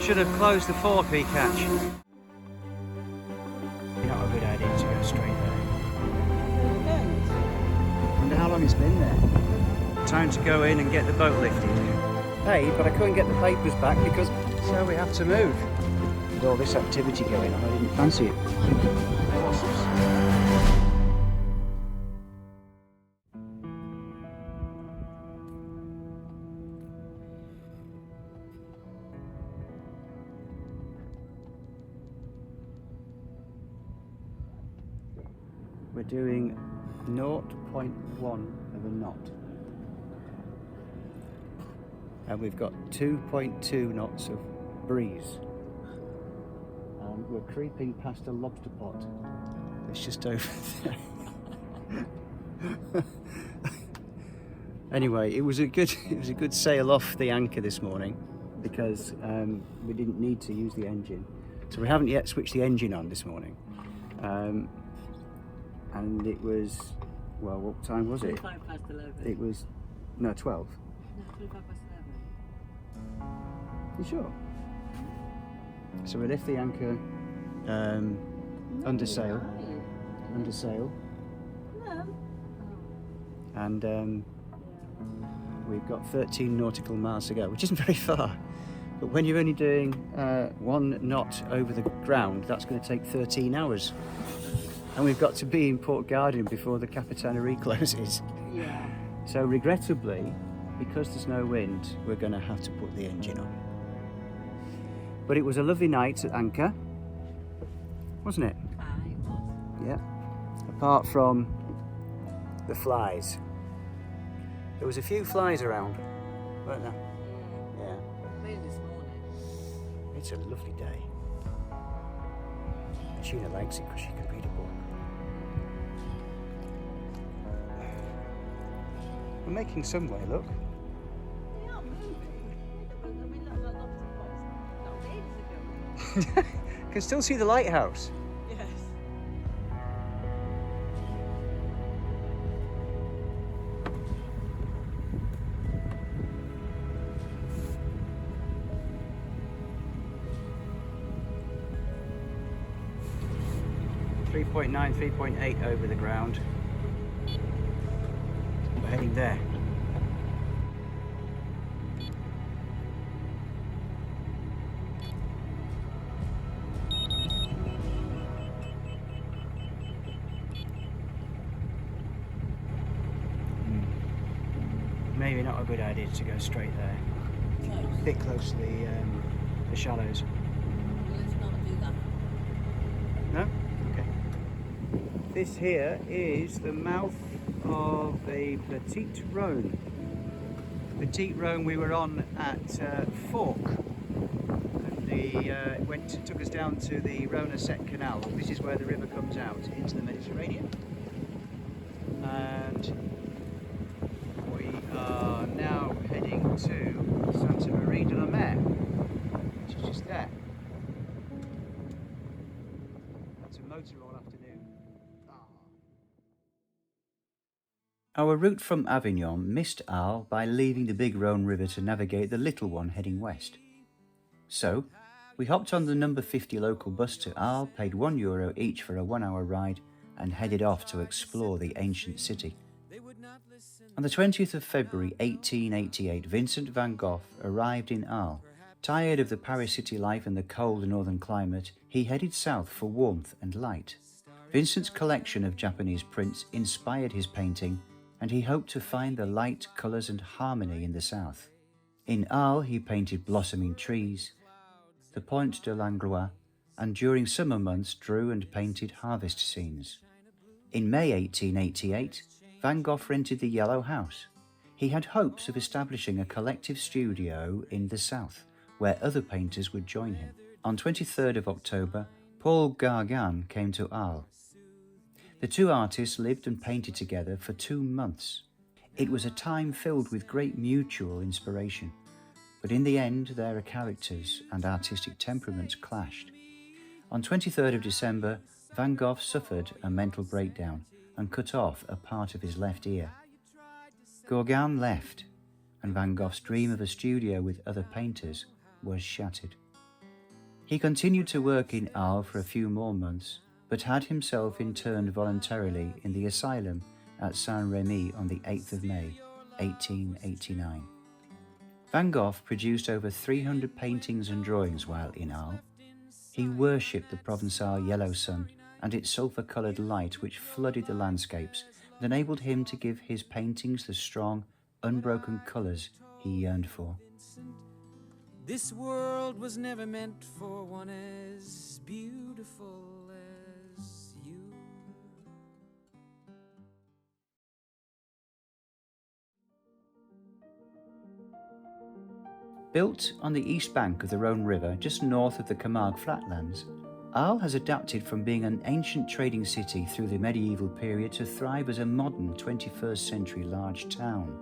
Should have closed the forepee catch. Not a good idea to go straight there. Wonder how long it's been there. Time to go in and get the boat lifted. Hey, but I couldn't get the papers back because... So we have to move. With all this activity going on, I didn't fancy it. We're doing 0.1 of a knot. And we've got 2.2 knots of breeze. And we're creeping past a lobster pot that's just over there. Anyway, it was a good sail off the anchor this morning because we didn't need to use the engine. So we haven't yet switched the engine on this morning. And it was, well, what time was it? 25 past 11. It was, no, 12. No, 25 past 11. You sure? So we left the anchor under sail. Under sail. No. And we've got 13 nautical miles to go, which isn't very far. But when you're only doing 1 knot over the ground, that's going to take 13 hours. And we've got to be in Port Guardian before the Capitanerie closes. Yeah. So regrettably, because there's no wind, we're going to have to put the engine on. But it was a lovely night at anchor, wasn't it? It was. Yeah. Apart from the flies. There was a few flies around, weren't there? Yeah. Maybe this morning. It's a lovely day. Sheena likes it because she can read a book. We're making some way, look. They are moving. I mean, look, like lobster pots. That was ages ago. Can still see the lighthouse. Yes. .9, 3.8 over the ground. We're heading there. Maybe not a good idea to go straight there. Close. A bit close to the shallows. Let's not do that. No? Okay. This here is the mouth of the Petite Rhone. Petite Rhone we were on at Fork. And took us down to the Romani Saint canal. This is where the river comes out into the Mediterranean. And we are now heading to Saintes-Maries-de-la-Mer, which is just there. That's a motor all afternoon. Our route from Avignon missed Arles by leaving the big Rhone River to navigate the little one heading west. So, we hopped on the number 50 local bus to Arles, paid €1 each for a 1-hour ride, and headed off to explore the ancient city. On the 20th of February 1888, Vincent van Gogh arrived in Arles. Tired of the Paris city life and the cold northern climate, he headed south for warmth and light. Vincent's collection of Japanese prints inspired his painting, and he hoped to find the light, colours and harmony in the south. In Arles he painted blossoming trees, the Pont de Langlois, and during summer months drew and painted harvest scenes. In May 1888, Van Gogh rented the Yellow House. He had hopes of establishing a collective studio in the south, where other painters would join him. On 23rd of October, Paul Gauguin came to Arles. The two artists lived and painted together for 2 months. It was a time filled with great mutual inspiration, but in the end their characters and artistic temperaments clashed. On 23rd of December, Van Gogh suffered a mental breakdown and cut off a part of his left ear. Gauguin left, and Van Gogh's dream of a studio with other painters was shattered. He continued to work in Arles for a few more months, but had himself interned voluntarily in the asylum at Saint-Rémy on the 8th of May, 1889. Van Gogh produced over 300 paintings and drawings while in Arles. He worshipped the Provençal yellow sun and its sulphur-coloured light which flooded the landscapes and enabled him to give his paintings the strong, unbroken colours he yearned for. This world was never meant for one as beautiful as you. Built on the east bank of the Rhone River, just north of the Camargue flatlands, Arles has adapted from being an ancient trading city through the medieval period to thrive as a modern 21st century large town.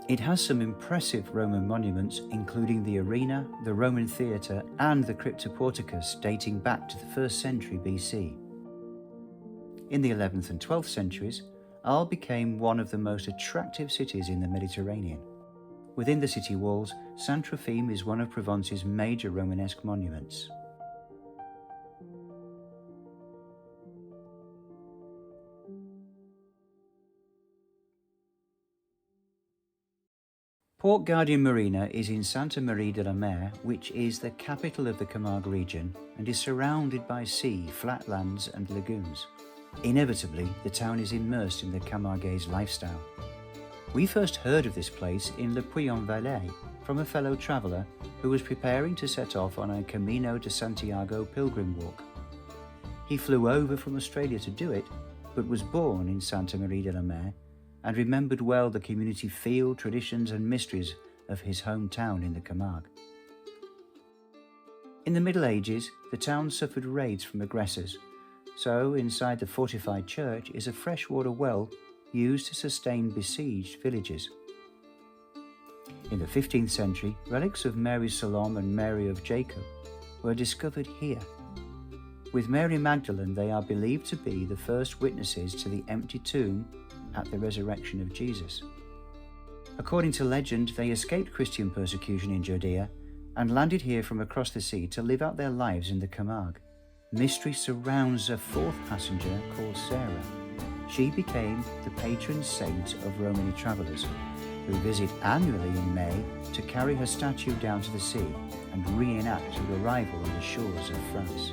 It has some impressive Roman monuments, including the arena, the Roman theatre, and the Cryptoporticus dating back to the 1st century BC. In the 11th and 12th centuries, Arles became one of the most attractive cities in the Mediterranean. Within the city walls, Saint-Trophime is one of Provence's major Romanesque monuments. Port Gardien Marina is in Saintes-Maries-de-la-Mer, which is the capital of the Camargue region and is surrounded by sea, flatlands and lagoons. Inevitably, the town is immersed in the Camarguese lifestyle. We first heard of this place in Le Puy-en-Velay from a fellow traveller who was preparing to set off on a Camino de Santiago pilgrim walk. He flew over from Australia to do it, but was born in Saintes-Maries-de-la-Mer and remembered well the community feel, traditions and mysteries of his hometown in the Camargue. In the Middle Ages, the town suffered raids from aggressors, so inside the fortified church is a freshwater well used to sustain besieged villages. In the 15th century, relics of Mary Salome and Mary of Jacob were discovered here. With Mary Magdalene, they are believed to be the first witnesses to the empty tomb at the resurrection of Jesus. According to legend, they escaped Christian persecution in Judea and landed here from across the sea to live out their lives in the Camargue. Mystery surrounds a fourth passenger called Sarah. She became the patron saint of Romani travellers, who visit annually in May to carry her statue down to the sea and reenact her arrival on the shores of France.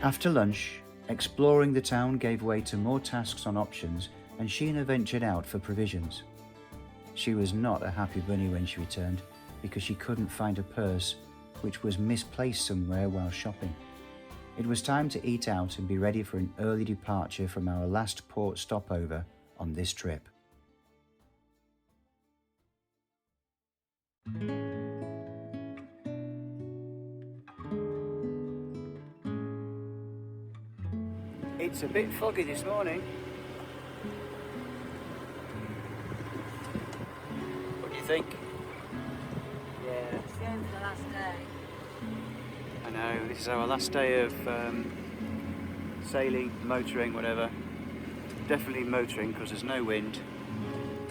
After lunch, exploring the town gave way to more tasks on options, and Sheena ventured out for provisions. She was not a happy bunny when she returned, because she couldn't find her purse, which was misplaced somewhere while shopping. It was time to eat out and be ready for an early departure from our last port stopover on this trip. It's a bit foggy this morning. What do you think? Yeah. It's the end of the last day. I know, this is our last day of sailing, motoring, whatever. Definitely motoring because there's no wind.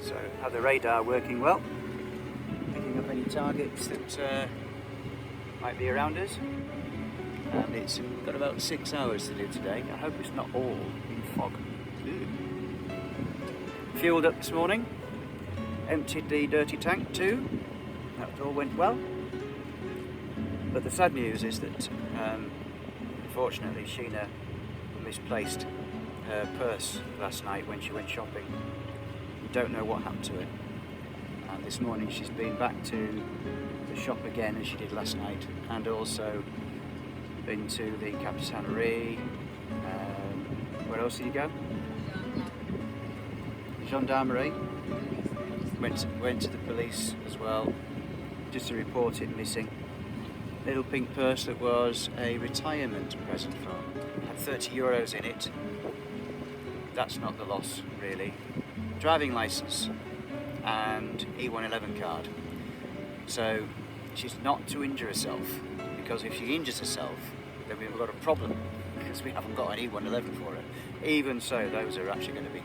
So have the radar working well, picking up any targets that might be around us. And it's got about 6 hours to do today. I hope it's not all in fog. Ooh. Fueled up this morning, emptied the dirty tank too. That all went well. But the sad news is that, unfortunately, Sheena misplaced her purse last night when she went shopping. We don't know what happened to it. And this morning she's been back to the shop again as she did last night, and also been to the Capitainerie. Where else did you go? Gendarmerie. Went to the police as well, just to report it missing. Little pink purse that was a retirement present from. Had 30 euros in it. That's not the loss, really. Driving licence and E111 card. So she's not to injure herself, because if she injures herself, then we've got a problem, because we haven't got an E111 for her. Even so, those are actually going to be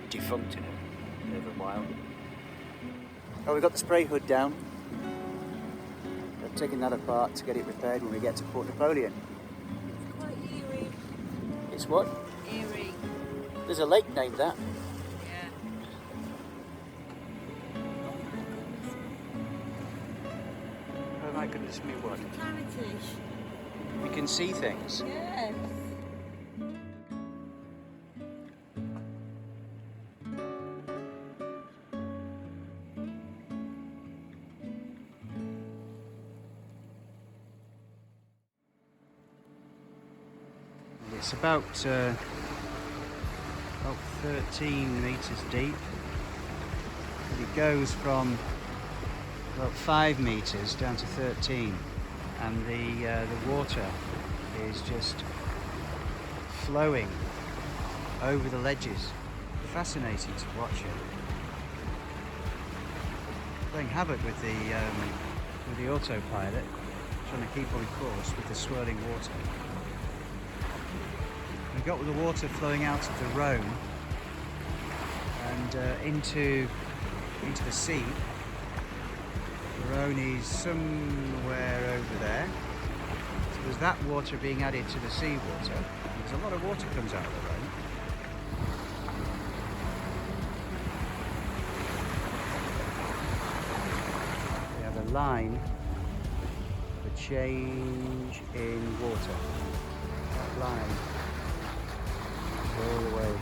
defunct in a little while. Oh, we've got the spray hood down. taking that apart to get it repaired when we get to Port Napoleon. It's quite eerie. It's what? Eerie. There's a lake named that. Yeah. Oh my goodness me, what? Clarity. We can see things. Yes. It's about 13 metres deep. It goes from about 5 metres down to 13, and the water is just flowing over the ledges. Fascinating to watch it. Playing havoc with the autopilot, trying to keep on course with the swirling water. We got the water flowing out of the Rhone and into the sea. The Rhone is somewhere over there. So there's that water being added to the seawater. There's a lot of water comes out of the Rhone. We have a line for change in water. That line all the way.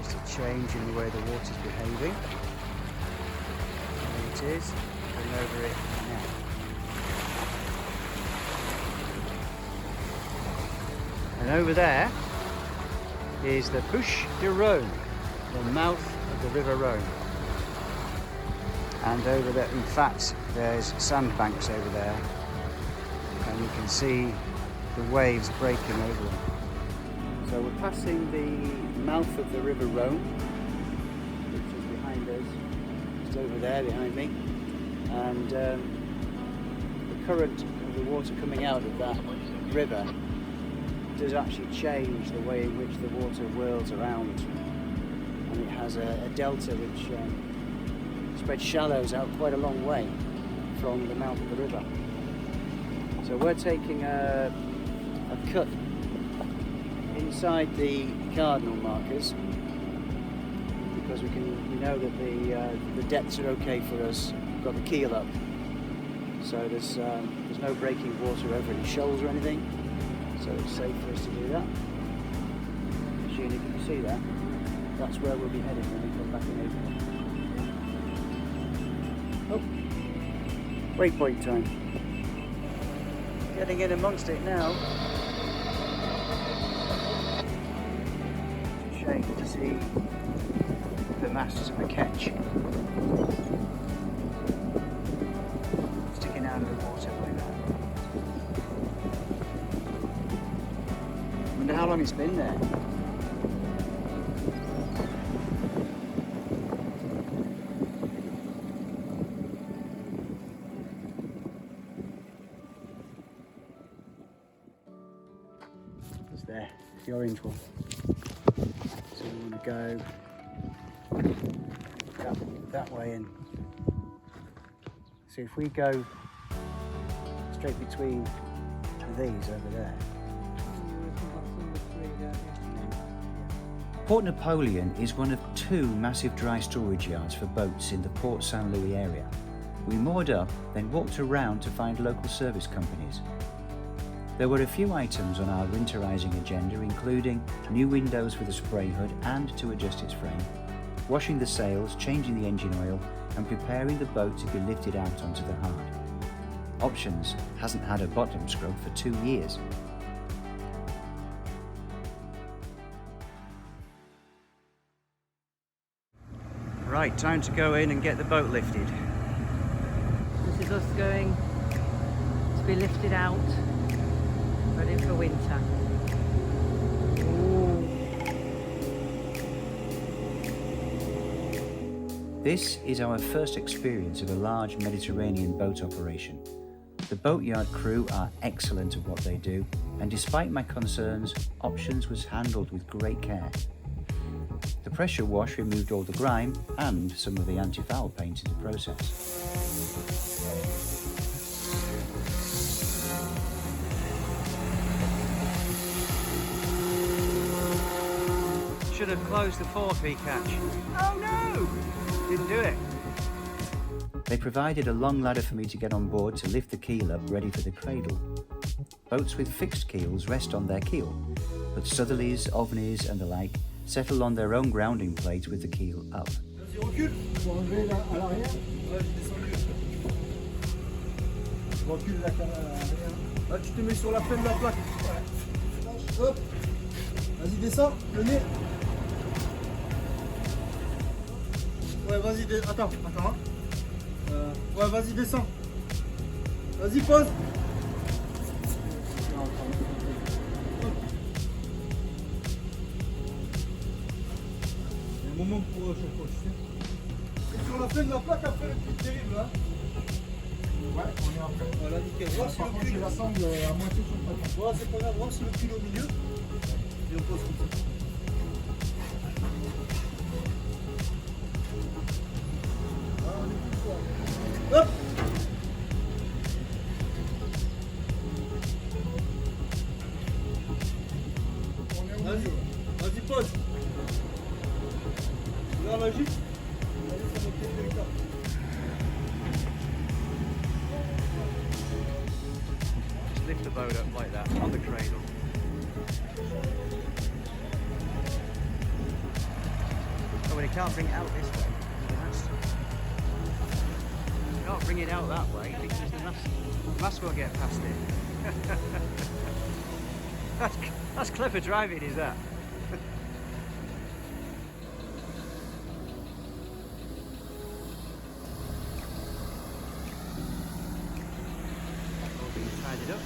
Just a change in the way the water's behaving. There it is, going over it now. And over there is the Bouche de Rhone, the mouth of the River Rhone. And over there, in fact, there's sandbanks over there, and you can see the waves breaking over them. So we're passing the mouth of the River Rhone, which is behind us, just over there behind me, and the current of the water coming out of that river does actually change the way in which the water whirls around, and it has a delta which spreads shallows out quite a long way from the mouth of the river. So we're taking a cut inside the cardinal markers because we know that the depths are okay for us. We've got the keel up, so there's no breaking water over any shoals or anything, so it's safe for us to do that. Actually, if you can see that, that's where we'll be heading when we come back in April. Oh, waypoint time. Getting in amongst it now. Shame to see the masts of the ketch sticking out of the water like that. I wonder how long it's been there. It's there, the orange one. So we want to go that way, and so if we go straight between these over there. Port Napoleon is one of 2 massive dry storage yards for boats in the Port Saint Louis area. We moored up, then walked around to find local service companies. There were a few items on our winterizing agenda, including new windows with a spray hood and to adjust its frame, washing the sails, changing the engine oil, and preparing the boat to be lifted out onto the hard. Options hasn't had a bottom scrub for 2 years. Right, time to go in and get the boat lifted. This is us going to be lifted out, ready for winter. Ooh. This is our first experience of a large Mediterranean boat operation. The boatyard crew are excellent at what they do, and despite my concerns, Options was handled with great care. The pressure wash removed all the grime and some of the anti-foul paint in the process. should have closed the forefeet catch. Oh no! Didn't do it. They provided a long ladder for me to get on board to lift the keel up ready for the cradle. Boats with fixed keels rest on their keel, but southerlies, ovnies and the like settle on their own grounding plates with the keel up. Recule la caméra. Là, tu te mets sur la fin de la plaque. Hop. Vas-y, descends, le nez. Ouais, vas-y, attends. Ouais, vas-y, descends. Vas-y, pose. Il y a un moment pour chaque fois, tu sais. Et sur la fin de la plaque, après le truc terrible, là. Ouais, on est après. Voilà, nickel. Voir si le cul rassemble à moitié sur le papier. Voilà, c'est pas grave, voir si le cul au milieu. Et on pose comme ça. Hop! Vas-y, pose. Là, la gifle. Just lift the boat up like that on the cradle. Oh, and it can't bring it out this way. You can't bring it out that way because the mast won't get past it. That's clever driving, is that? All being tidied up.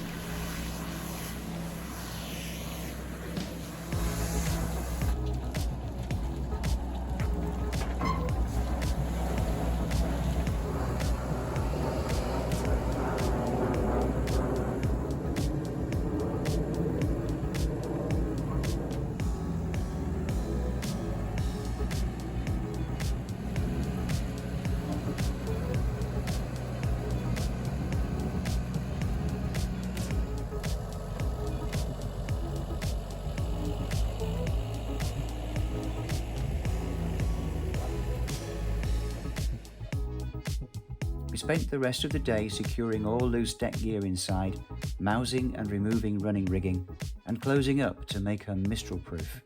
We spent the rest of the day securing all loose deck gear inside, mousing and removing running rigging, and closing up to make her mistral-proof.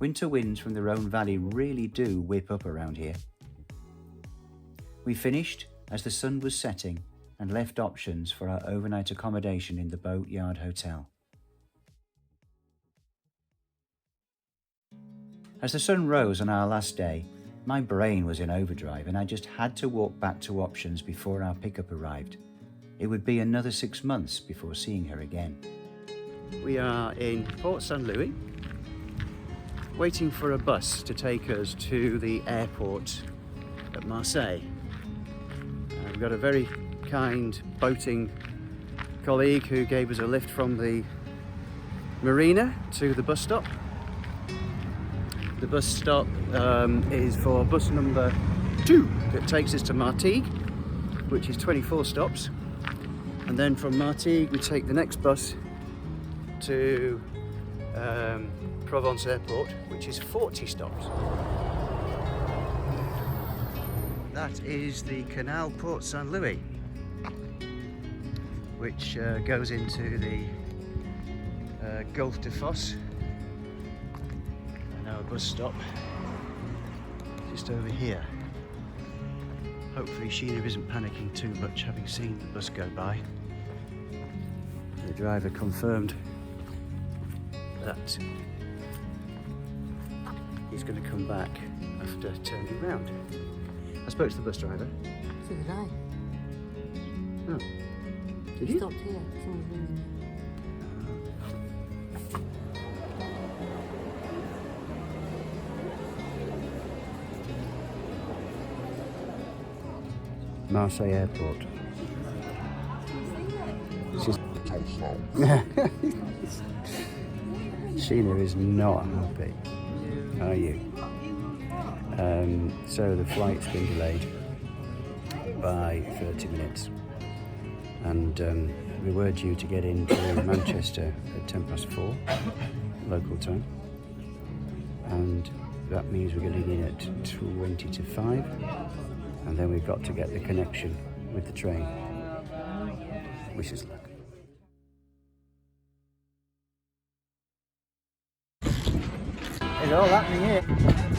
Winter winds from the Rhone Valley really do whip up around here. We finished as the sun was setting and left options for our overnight accommodation in the Boatyard Hotel. As the sun rose on our last day, my brain was in overdrive and I just had to walk back to options before our pickup arrived. It would be another 6 months before seeing her again. We are in Port St. Louis, waiting for a bus to take us to the airport at Marseille. We've got a very kind boating colleague who gave us a lift from the marina to the bus stop. The bus stop is for bus number 2 that takes us to Martigues, which is 24 stops. And then from Martigues we take the next bus to Provence Airport, which is 40 stops. That is the Canal Port St. Louis, which goes into the Gulf de Fosse. And our bus stop just over here. Hopefully Sheena isn't panicking too much having seen the bus go by. The driver confirmed that he's going to come back after turning round. I spoke to the bus driver. So did I. Oh. Did you? Stopped here. Someone's ringing you. Marseille Airport. Sheena is not happy. Are you? So the flight's been delayed by 30 minutes and we were due to get into Manchester at 4:10 local time, and that means we're getting in at 20 to 5, and then we've got to get the connection with the train. Wish us luck. It's all happening here.